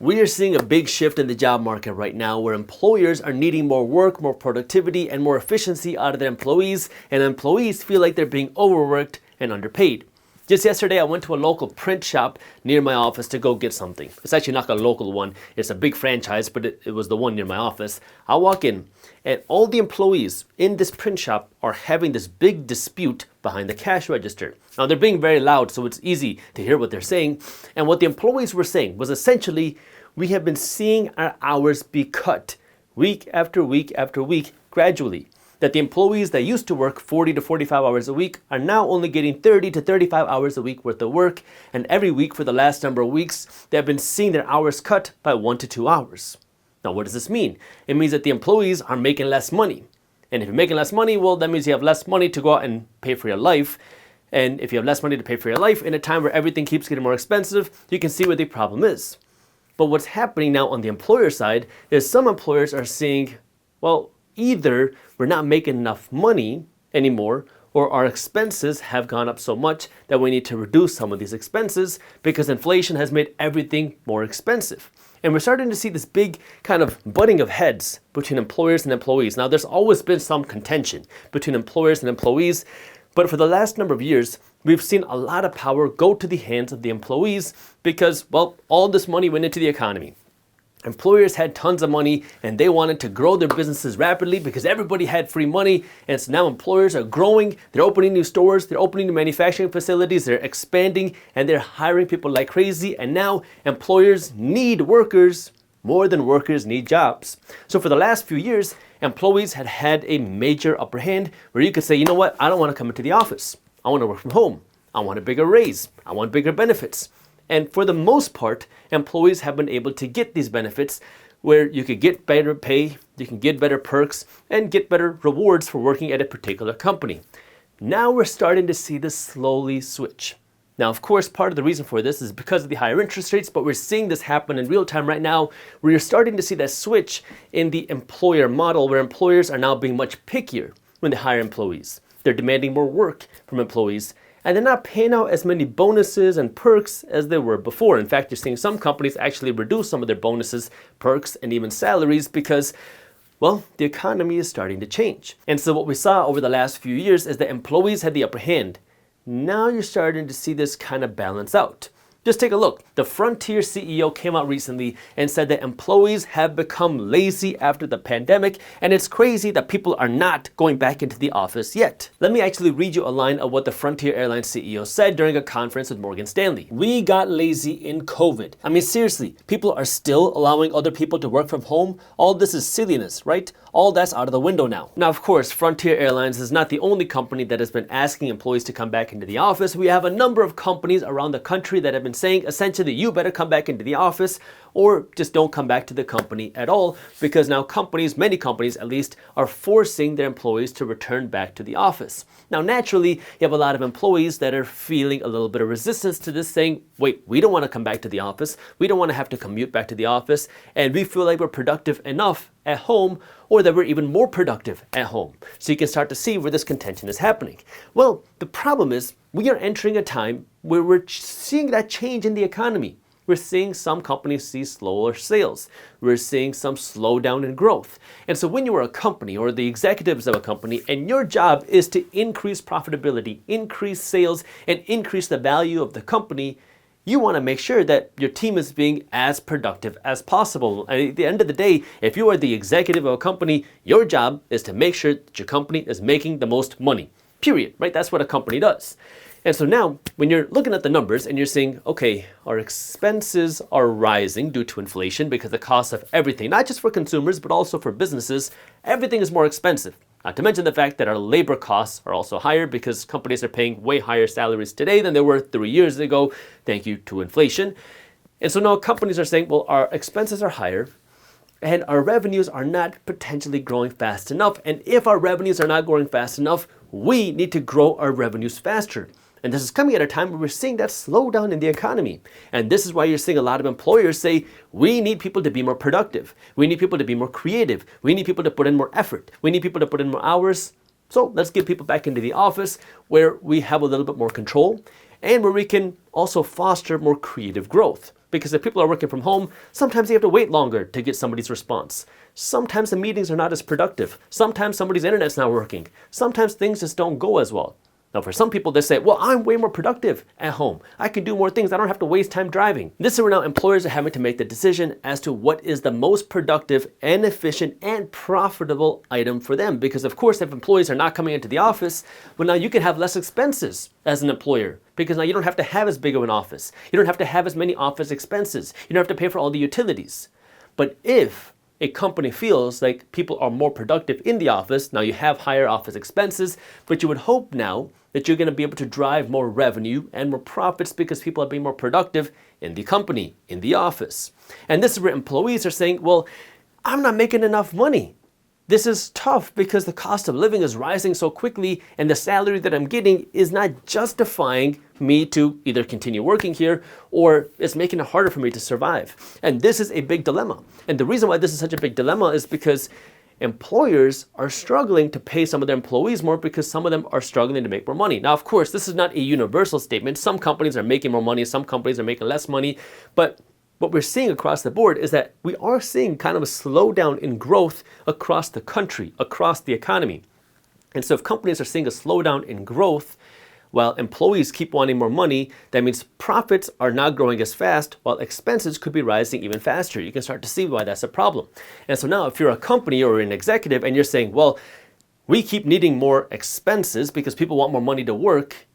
We are seeing a big shift in the job market right now where employers are needing more work, more productivity, and more efficiency out of their employees, and employees feel like they're being overworked and underpaid. Just yesterday, I went to a local print shop near my office to go get something. It's actually not a local one. It's a big franchise, but it was the one near my office. I walk in, and all the employees in this print shop are having this big dispute behind the cash register. Now, they're being very loud, so it's easy to hear what they're saying. And what the employees were saying was essentially, we have been seeing our hours be cut week after week after week gradually. That the employees that used to work 40 to 45 hours a week are now only getting 30 to 35 hours a week worth of work. And every week for the last number of weeks, they have been seeing their hours cut by 1 to 2 hours. Now, what does this mean? It means that the employees are making less money. And if you're making less money, well, that means you have less money to go out and pay for your life. And if you have less money to pay for your life in a time where everything keeps getting more expensive, you can see where the problem is. But what's happening now on the employer side is some employers are saying, well, either we're not making enough money anymore, or our expenses have gone up so much that we need to reduce some of these expenses because inflation has made everything more expensive. And we're starting to see this big kind of butting of heads between employers and employees. Now, there's always been some contention between employers and employees, but for the last number of years, we've seen a lot of power go to the hands of the employees because, well, all this money went into the economy. Employers had tons of money and they wanted to grow their businesses rapidly because everybody had free money. And so now employers are growing, they're opening new stores, they're opening new manufacturing facilities, they're expanding, and they're hiring people like crazy. And now employers need workers more than workers need jobs. So for the last few years, employees had a major upper hand where you could say, you know what, I don't want to come into the office. I want to work from home. I want a bigger raise. I want bigger benefits. And for the most part, employees have been able to get these benefits where you could get better pay, you can get better perks, and get better rewards for working at a particular company. Now we're starting to see this slowly switch. Now, of course, part of the reason for this is because of the higher interest rates, but we're seeing this happen in real time right now, where you're starting to see that switch in the employer model, where employers are now being much pickier when they hire employees. They're demanding more work from employees, and they're not paying out as many bonuses and perks as they were before. In fact, you're seeing some companies actually reduce some of their bonuses, perks, and even salaries because, well, the economy is starting to change. And so what we saw over the last few years is that employees had the upper hand. Now you're starting to see this kind of balance out. Just take a look. The Frontier CEO came out recently and said that employees have become lazy after the pandemic, and it's crazy that people are not going back into the office yet. Let me actually read you a line of what the Frontier Airlines CEO said during a conference with Morgan Stanley. We got lazy in COVID. I mean, seriously, people are still allowing other people to work from home. All this is silliness, right? All that's out of the window now. Now, of course, Frontier Airlines is not the only company that has been asking employees to come back into the office. We have a number of companies around the country that have been saying essentially you better come back into the office or just don't come back to the company at all, because now many companies at least, are forcing their employees to return back to the office. Now, naturally, you have a lot of employees that are feeling a little bit of resistance to this, saying, wait, we don't want to come back to the office. We don't want to have to commute back to the office, and we feel like we're productive enough at home, or that we're even more productive at home. So you can start to see where this contention is happening. Well, the problem is we are entering a time where we're seeing that change in the economy. We're seeing some companies see slower sales. We're seeing some slowdown in growth. And so when you are a company or the executives of a company and your job is to increase profitability, increase sales, and increase the value of the company, you want to make sure that your team is being as productive as possible. And at the end of the day, if you are the executive of a company, your job is to make sure that your company is making the most money. Period, right? That's what a company does. And so now, when you're looking at the numbers and you're saying, okay, our expenses are rising due to inflation because the cost of everything, not just for consumers, but also for businesses, everything is more expensive. Not to mention the fact that our labor costs are also higher because companies are paying way higher salaries today than they were 3 years ago, thank you to inflation. And so now companies are saying, well, our expenses are higher and our revenues are not potentially growing fast enough. And if our revenues are not growing fast enough, we need to grow our revenues faster. And this is coming at a time where we're seeing that slowdown in the economy. And this is why you're seeing a lot of employers say, we need people to be more productive. We need people to be more creative. We need people to put in more effort. We need people to put in more hours. So let's get people back into the office where we have a little bit more control and where we can also foster more creative growth. Because if people are working from home, sometimes you have to wait longer to get somebody's response. Sometimes the meetings are not as productive. Sometimes somebody's internet's not working. Sometimes things just don't go as well. Now, for some people, they say, well, I'm way more productive at home. I can do more things. I don't have to waste time driving. This is where now employers are having to make the decision as to what is the most productive and efficient and profitable item for them. Because, of course, if employees are not coming into the office, well, now you can have less expenses as an employer. Because now you don't have to have as big of an office. You don't have to have as many office expenses. You don't have to pay for all the utilities. But if a company feels like people are more productive in the office, now you have higher office expenses, but you would hope now that you're going to be able to drive more revenue and more profits because people are being more productive in the company, in the office. And this is where employees are saying, well, I'm not making enough money. This is tough because the cost of living is rising so quickly and the salary that I'm getting is not justifying me to either continue working here or it's making it harder for me to survive. And this is a big dilemma. And the reason why this is such a big dilemma is because employers are struggling to pay some of their employees more because some of them are struggling to make more money. Now, of course, this is not a universal statement. Some companies are making more money, some companies are making less money, but what we're seeing across the board is that we are seeing kind of a slowdown in growth across the country, across the economy. And so if companies are seeing a slowdown in growth, while employees keep wanting more money, that means profits are not growing as fast, while expenses could be rising even faster. You can start to see why that's a problem. And so now if you're a company or an executive and you're saying, well, we keep needing more expenses because people want more money to work,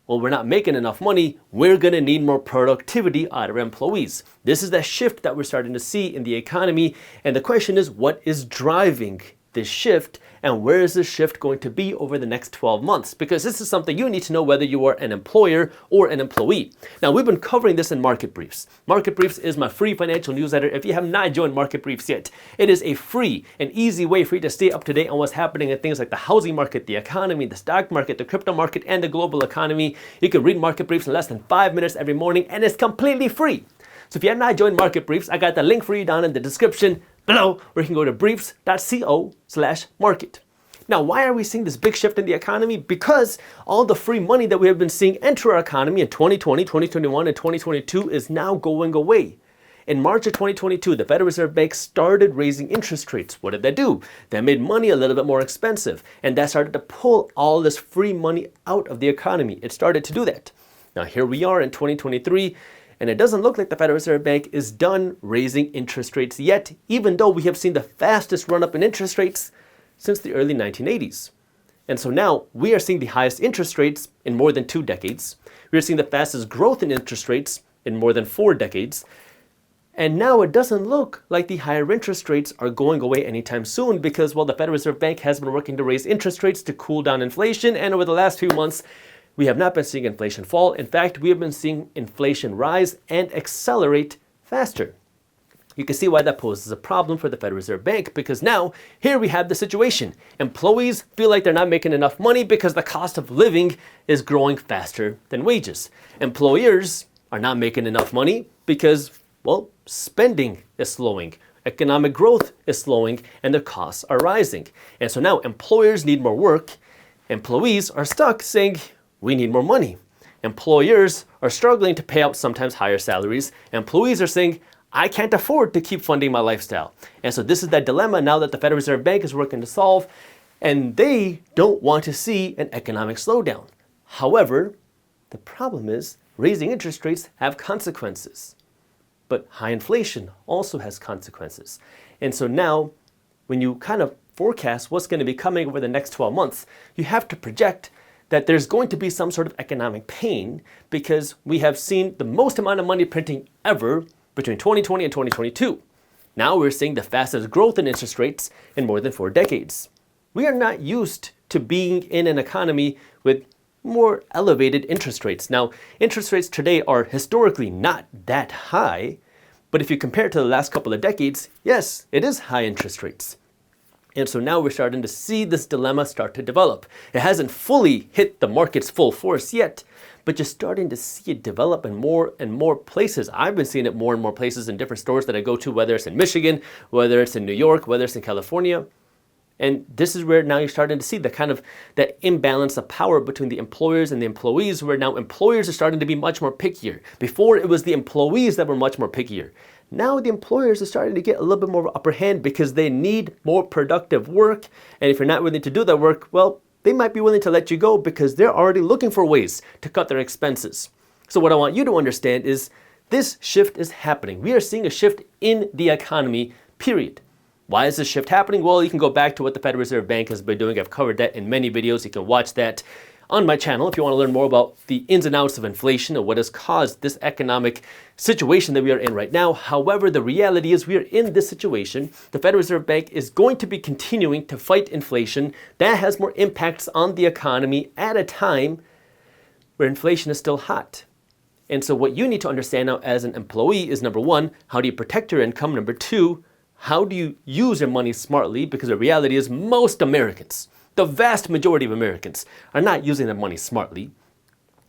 well, we're not making enough money, we're going to need more productivity out of our employees. This is the shift that we're starting to see in the economy. And the question is, what is driving this shift and where is this shift going to be over the next 12 months? Because this is something you need to know whether you are an employer or an employee. Now, we've been covering this in Market Briefs. Market Briefs is my free financial newsletter. If you have not joined Market Briefs yet, it is a free and easy way for you to stay up to date on what's happening in things like the housing market, the economy, the stock market, the crypto market, and the global economy. You can read Market Briefs in less than 5 minutes every morning, and it's completely free. So if you have not joined Market Briefs, I got the link for you down in the description below, where you can go to briefs.co/market. Now, why are we seeing this big shift in the economy? Because all the free money that we have been seeing enter our economy in 2020, 2021, and 2022 is now going away. In March of 2022, the Federal Reserve Bank started raising interest rates. What did that do? That made money a little bit more expensive, and that started to pull all this free money out of the economy. It started to do that. Now, here we are in 2023, and it doesn't look like the Federal Reserve Bank is done raising interest rates yet, even though we have seen the fastest run-up in interest rates since the early 1980s. And so now we are seeing the highest interest rates in more than 2 decades. We are seeing the fastest growth in interest rates in more than 4 decades. And now it doesn't look like the higher interest rates are going away anytime soon because, well, the Federal Reserve Bank has been working to raise interest rates to cool down inflation. And over the last few months, we have not been seeing inflation fall. In fact, we have been seeing inflation rise and accelerate faster. You can see why that poses a problem for the Federal Reserve Bank because now here we have the situation. Employees feel like they're not making enough money because the cost of living is growing faster than wages. Employers are not making enough money because, well, spending is slowing. Economic growth is slowing and their costs are rising. And so now employers need more work. Employees are stuck saying, we need more money. Employers are struggling to pay out sometimes higher salaries. Employees are saying, I can't afford to keep funding my lifestyle. And so this is that dilemma now that the Federal Reserve Bank is working to solve, and they don't want to see an economic slowdown. However, the problem is raising interest rates have consequences. But high inflation also has consequences. And so now, when you kind of forecast what's going to be coming over the next 12 months, you have to project that there's going to be some sort of economic pain because we have seen the most amount of money printing ever between 2020 and 2022. Now we're seeing the fastest growth in interest rates in more than 4 decades. We are not used to being in an economy with more elevated interest rates. Now, interest rates today are historically not that high, but if you compare it to the last couple of decades, yes, it is high interest rates. And so now we're starting to see this dilemma start to develop. It hasn't fully hit the market's full force yet, but you're starting to see it develop in more and more places. I've been seeing it more and more places in different stores that I go to, whether it's in Michigan, whether it's in New York, whether it's in California. And this is where now you're starting to see the kind of that imbalance of power between the employers and the employees, where now employers are starting to be much more pickier. Before, it was the employees that were much more pickier. Now the employers are starting to get a little bit more of an upper hand because they need more productive work. And if you're not willing to do that work, well, they might be willing to let you go because they're already looking for ways to cut their expenses. So what I want you to understand is this shift is happening. We are seeing a shift in the economy, period. Why is this shift happening? Well, you can go back to what the Federal Reserve Bank has been doing. I've covered that in many videos. You can watch that on my channel if you want to learn more about the ins and outs of inflation and what has caused this economic situation that we are in right now. However, the reality is we are in this situation. The Federal Reserve Bank is going to be continuing to fight inflation. That has more impacts on the economy at a time where inflation is still hot. And so what you need to understand now as an employee is, number one, how do you protect your income? Number two, how do you use your money smartly? Because the reality is most Americans, the vast majority of Americans, are not using their money smartly.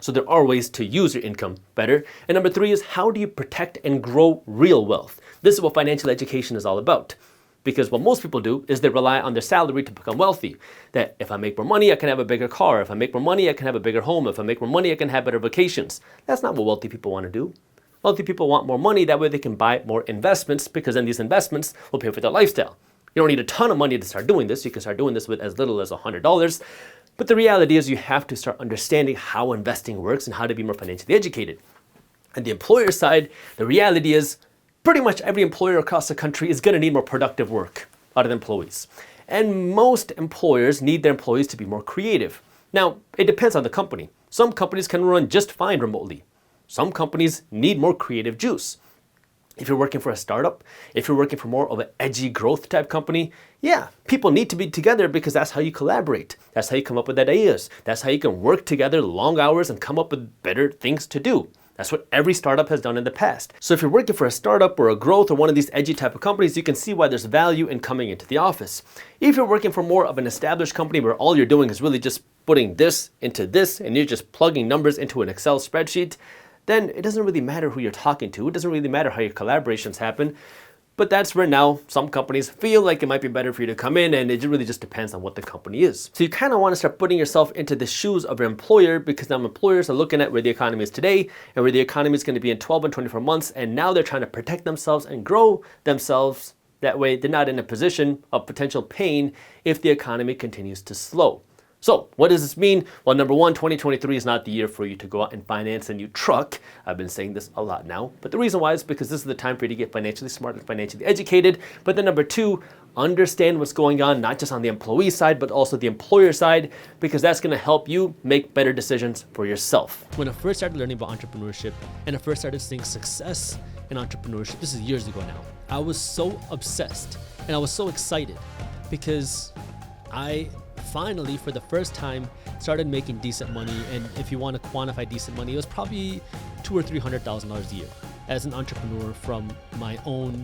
So there are ways to use your income better. And number three is, how do you protect and grow real wealth? This is what financial education is all about. Because what most people do is they rely on their salary to become wealthy. That if I make more money, I can have a bigger car. If I make more money, I can have a bigger home. If I make more money, I can have better vacations. That's not what wealthy people want to do. Wealthy people want more money. That way they can buy more investments, because then these investments will pay for their lifestyle. You don't need a ton of money to start doing this. You can start doing this with as little as $100. But the reality is you have to start understanding how investing works and how to be more financially educated. On the employer side, the reality is pretty much every employer across the country is going to need more productive work out of employees. And most employers need their employees to be more creative. Now, it depends on the company. Some companies can run just fine remotely. Some companies need more creative juice. If you're working for a startup, if you're working for more of an edgy growth type company, yeah, people need to be together because that's how you collaborate. That's how you come up with ideas. That's how you can work together long hours and come up with better things to do. That's what every startup has done in the past. So if you're working for a startup or a growth or one of these edgy type of companies, you can see why there's value in coming into the office. If you're working for more of an established company where all you're doing is really just putting this into this and you're just plugging numbers into an Excel spreadsheet, then it doesn't really matter who you're talking to. It doesn't really matter how your collaborations happen. But that's where now some companies feel like it might be better for you to come in, and it really just depends on what the company is. So you kind of want to start putting yourself into the shoes of your employer, because now employers are looking at where the economy is today and where the economy is going to be in 12 and 24 months. And now they're trying to protect themselves and grow themselves. That way they're not in a position of potential pain if the economy continues to slow. So what does this mean? Well, number one, 2023 is not the year for you to go out and finance a new truck. I've been saying this a lot now, but the reason why is because this is the time for you to get financially smart and financially educated. But then number two, understand what's going on, not just on the employee side, but also the employer side, because that's going to help you make better decisions for yourself. When I first started learning about entrepreneurship and I first started seeing success in entrepreneurship, this is years ago now, I was so obsessed and I was so excited because I finally, for the first time, started making decent money. And if you want to quantify decent money, it was probably $200,000 or $300,000 a year as an entrepreneur from my own